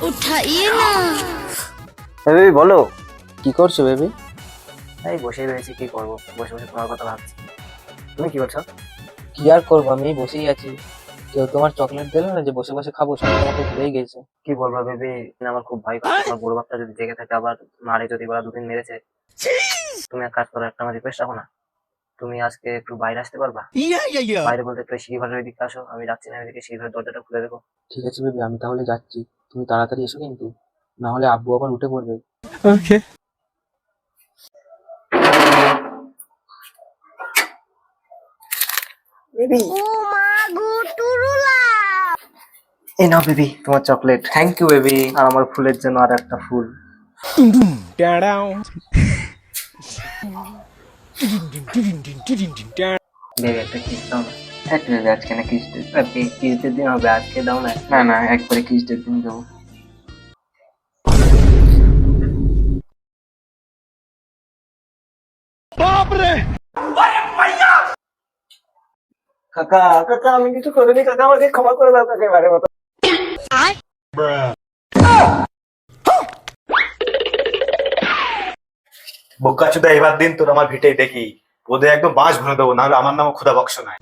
उठाइए ना। বেবি বলো। কি করছো বেবি? এই বসে রয়েছি, কি করবো, বসে বসে তোমার কথা ভাবছি। তুমি কি করছো? কি আর করবো, আমি বসেই আছি। কেউ তোমার চকলেট দিলো না যে বসে বসে খাবো, সব আমাকে ভুলেই গেছে। কি বলবো বেবি, আমার খুব ভয় করছে। আমার বড় বাপটা যদি জেগে থাকে, আবার মারে যদি ওরা দুদিন মেরেছে। তুমি এক কাজ করো, একটা আমার রিকোয়েস্ট রাখো না। তুমি আজকে একটু বাইরে আসতে পারবা? বাইরে বলতে একটু সিঁড়ি ঘরের দিকে আসো, আমি যাচ্ছি না, এদিকে সিঁড়ি ঘরের দরজাটা খুলে দেবো। ঠিক আছে বেবি, আমি তাহলে যাচ্ছি। তুমি তাড়াতাড়ি এসো কিন্তু, না হলে আব্বু আবার উঠে পড়বে। বেবি, ও মা গো টুরুলা। এই নাও বেবি তোমার চকলেট। Thank you baby. আর আমার ফুলের জন্য আর একটা ফুল। বেবি একটা কিস দাও না। হ্যাঁ বেবি, আজকে না কিস ডে? কিসের দিন হবে, আজকে দাও না। না না, একবারে কিস ডের দিন দেবো। কাকা কাকা, আমি কিছু করিনি কাকা, আমাকে ক্ষমা করে দাও কাকা, এবারে মতো। বোকা চুদা, এবার দিন তোর আমার ভিটে দেখি, ওদের একদম বাঁশ ভরে দেবো, নাহলে আমার নামও ক্ষুদা বক্স নয়।